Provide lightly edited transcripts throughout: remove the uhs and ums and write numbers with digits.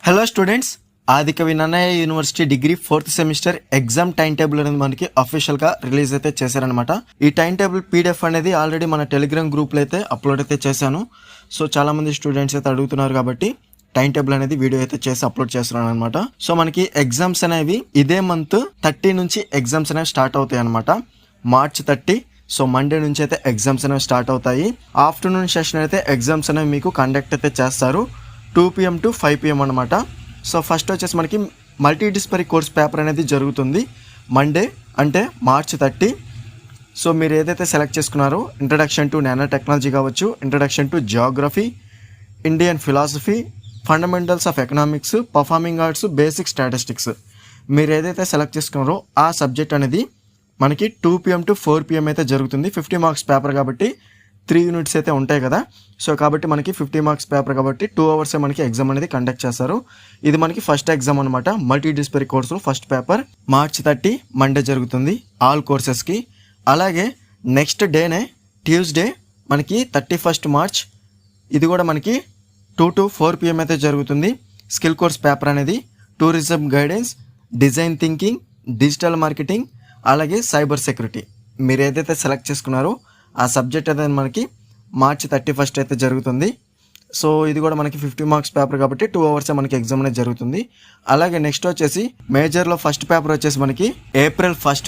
Hello students, Adikavi Nannaya university degree 4th semester exam time table అనేది మనకి official గా release అయితే చేశారనమాట. ఈ టైం టేబుల్ పీడిఎఫ్ అనేది ఆల్రెడీ మన టెలిగ్రామ్ గ్రూప్ లో అయితే అప్లోడ్ అయితే చేశాను. సో చాలా మంది స్టూడెంట్స్ అయితే అడుగుతున్నారు కాబట్టి టైం టేబుల్ అనేది వీడియో అయితే చేసి అప్లోడ్ చేస్తున్నాను అనమాట. సో మనకి ఎగ్జామ్స్ అనేవి ఇదే మంత్ 30 నుంచి ఎగ్జామ్స్ అనేవి స్టార్ట్ అవుతాయి అనమాట. మార్చ్ 30. సో మండే నుంచి అయితే ఎగ్జామ్స్ అనేవి స్టార్ట్ అవుతాయి. ఆఫ్టర్నూన్ సెషన్ అయితే ఎగ్జామ్స్ అనేవి మీకు కండక్ట్ అయితే చేస్తారు 2 PM to 5 PM అనమాట. సో ఫస్ట్ వచ్చేసి మనకి మల్టీడిసిప్లినరీ కోర్స్ పేపర్ అనేది జరుగుతుంది మండే, అంటే మార్చ్ 30. సో మీరు ఏదైతే సెలెక్ట్ చేసుకున్నారో ఇంట్రడక్షన్ టు నానో టెక్నాలజీ కావచ్చు, introduction to Geography, Indian philosophy, fundamentals of economics, performing arts, basic statistics, మీరు ఏదైతే సెలెక్ట్ చేసుకున్నారో ఆ సబ్జెక్ట్ అనేది మనకి 2 PM to 4 PM అయితే జరుగుతుంది. 50 మార్క్స్ పేపర్ కాబట్టి 3 యూనిట్స్ అయితే ఉంటాయి కదా. సో కాబట్టి మనకి 50 మార్క్స్ పేపర్ కాబట్టి 2 hours మనకి ఎగ్జామ్ అనేది కండక్ట్ చేస్తారు. ఇది మనకి ఫస్ట్ ఎగ్జామ్ అనమాట. మల్టీడిసిప్లినరీ కోర్సులో ఫస్ట్ పేపర్ మార్చ్ 30 మండే జరుగుతుంది ఆల్ కోర్సెస్కి. అలాగే నెక్స్ట్ డేనే ట్యూస్డే మనకి 31st మార్చ్, ఇది కూడా మనకి 2 to 4 PM అయితే జరుగుతుంది. స్కిల్ కోర్స్ పేపర్ అనేది tourism guidance, design thinking, digital marketing, అలాగే సైబర్ సెక్యూరిటీ, మీరు ఏదైతే సెలెక్ట్ చేసుకున్నారో ఆ సబ్జెక్ట్ అనేది మనకి మార్చ్ 31st అయితే జరుగుతుంది. సో ఇది కూడా మనకి 50 మార్క్స్ పేపర్ కాబట్టి 2 hours మనకి ఎగ్జామ్ అనేది జరుగుతుంది. అలాగే నెక్స్ట్ వచ్చేసి మేజర్లో ఫస్ట్ పేపర్ వచ్చేసి మనకి April 1st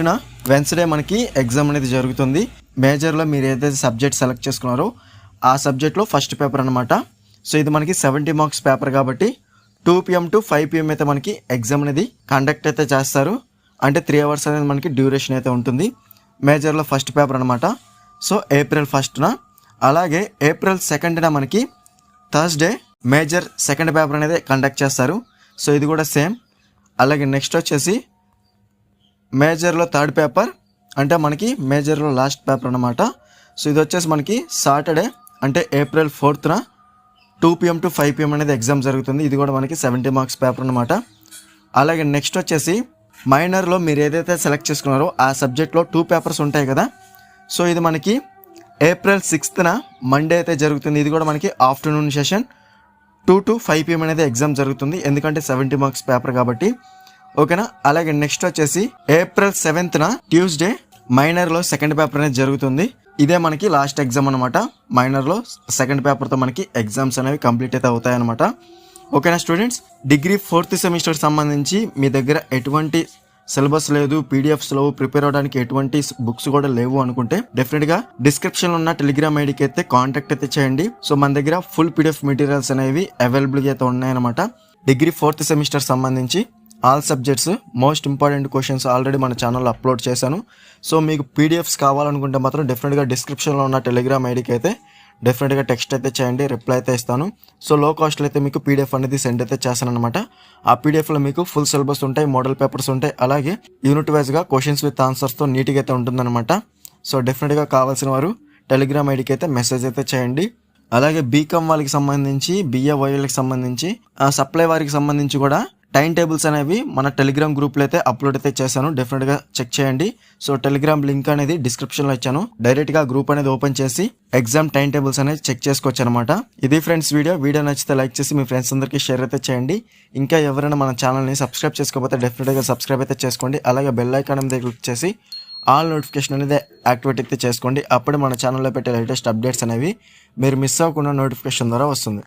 వెన్స్డే మనకి ఎగ్జామ్ అనేది జరుగుతుంది. మేజర్లో మీరు ఏదైతే సబ్జెక్ట్ సెలెక్ట్ చేసుకున్నారో ఆ సబ్జెక్ట్లో ఫస్ట్ పేపర్ అనమాట. సో ఇది మనకి 70 మార్క్స్ పేపర్ కాబట్టి 2 PM to 5 PM అయితే మనకి ఎగ్జామ్ అనేది కండక్ట్ అయితే చేస్తారు. అంటే 3 hours అనేది మనకి డ్యూరేషన్ అయితే ఉంటుంది. మేజర్లో ఫస్ట్ పేపర్ అనమాట. So April 1st. అలాగే April 2nd మనకి థర్స్డే మేజర్ సెకండ్ పేపర్ అనేది కండక్ట్ చేస్తారు. సో ఇది కూడా సేమ్. అలాగే నెక్స్ట్ వచ్చేసి మేజర్లో థర్డ్ పేపర్, అంటే మనకి మేజర్లో లాస్ట్ పేపర్ అనమాట. సో ఇది వచ్చేసి మనకి సాటర్డే, అంటే April 4th 2 PM to 5 PM అనేది ఎగ్జామ్ జరుగుతుంది. ఇది కూడా మనకి 70 మార్క్స్ పేపర్ అనమాట. అలాగే నెక్స్ట్ వచ్చేసి మైనర్లో మీరు ఏదైతే సెలెక్ట్ చేసుకున్నారో ఆ సబ్జెక్ట్లో 2 పేపర్స్ ఉంటాయి కదా. సో ఇది మనకి April 6th మండే అయితే జరుగుతుంది. ఇది కూడా మనకి ఆఫ్టర్నూన్ సెషన్ 2 to 5 PM అనేది ఎగ్జామ్ జరుగుతుంది, ఎందుకంటే 70 మార్క్స్ పేపర్ కాబట్టి. ఓకేనా. అలాగే నెక్స్ట్ వచ్చేసి April 7th ట్యూస్డే మైనర్లో సెకండ్ పేపర్ అనేది జరుగుతుంది. ఇదే మనకి లాస్ట్ ఎగ్జామ్ అనమాట. మైనర్లో సెకండ్ పేపర్తో మనకి ఎగ్జామ్స్ అనేవి కంప్లీట్ అయితే అవుతాయి అనమాట. ఓకేనా స్టూడెంట్స్, డిగ్రీ 4th సెమిస్టర్ సంబంధించి మీ దగ్గర ఎటువంటి సిలబస్ లేదు, పీడిఎఫ్స్ లేవు, ప్రిపేర్ అవడానికి ఎటువంటి బుక్స్ కూడా లేవు అనుకుంటే డెఫినెట్గా డిస్క్రిప్షన్ లో ఉన్న టెలిగ్రామ్ ఐడికి అయితే కాంటాక్ట్ అయితే చేయండి. సో మన దగ్గర ఫుల్ పీడిఎఫ్ మెటీరియల్స్ అనేవి అవైలబుల్గా అయితే ఉన్నాయన్నమాట. డిగ్రీ 4th సెమిస్టర్ సంబంధించి all subjects most important questions already మన ఛానల్లో అప్లోడ్ చేశాను. సో మీకు పీడిఎఫ్స్ కావాలనుకుంటే మాత్రం డెఫినెట్గా డిస్క్రిప్షన్లో ఉన్న టెలిగ్రామ్ ఐడికి అయితే డెఫినెట్గా టెక్స్ట్ అయితే చేయండి, రిప్లై అయితే ఇస్తాను. సో లో కాస్ట్లో అయితే మీకు పీడిఎఫ్ అనేది సెండ్ అయితే చేస్తాను అనమాట. ఆ పీడిఎఫ్లో మీకు ఫుల్ సిలబస్ ఉంటాయి, మోడల్ పేపర్స్ ఉంటాయి, అలాగే యూనిట్ వైజ్గా క్వశ్చన్స్ విత్ ఆన్సర్స్తో నీట్గా అయితే ఉంటుందన్నమాట. సో డెఫినెట్గా కావాల్సిన వారు టెలిగ్రామ్ ఐడికి అయితే మెసేజ్ అయితే చేయండి. అలాగే బీకామ్ వాళ్ళకి సంబంధించి, BA-YLకి సంబంధించి, సప్లై వారికి సంబంధించి కూడా టైం టేబుల్స్ అనేవి మన టెలిగ్రామ్ గ్రూప్లో అయితే అప్లోడ్ అయితే చేశాను, డెఫినెట్గా చెక్ చేయండి. సో టెలిగ్రామ్ లింక్ అనేది డిస్క్రిప్షన్లో ఇచ్చాను, డైరెక్ట్గా గ్రూప్ అనేది ఓపెన్ చేసి ఎగ్జామ్ టైం టేబుల్స్ అనేది చెక్ చేసుకోవచ్చు అనమాట. ఇది ఫ్రెండ్స్ వీడియో నచ్చితే లైక్ చేసి మీ ఫ్రెండ్స్ అందరికీ షేర్ అయితే చేయండి. ఇంకా ఎవరైనా మన ఛానల్ని సబ్స్క్రైబ్ చేసుకోకపోతే డెఫినెట్గా సబ్స్క్రైబ్ అయితే చేసుకోండి. అలాగే బెల్ ఐకాన్ మీద క్లిక్ చేసి ఆల్ నోటిఫికేషన్ అనేది యాక్టివేట్ అయితే చేసుకోండి. అప్పుడే మన ఛానల్లో పెట్టే లేటెస్ట్ అప్డేట్స్ అనేవి మీరు మిస్ అవ్వకుండా నోటిఫికేషన్ ద్వారా వస్తుంది.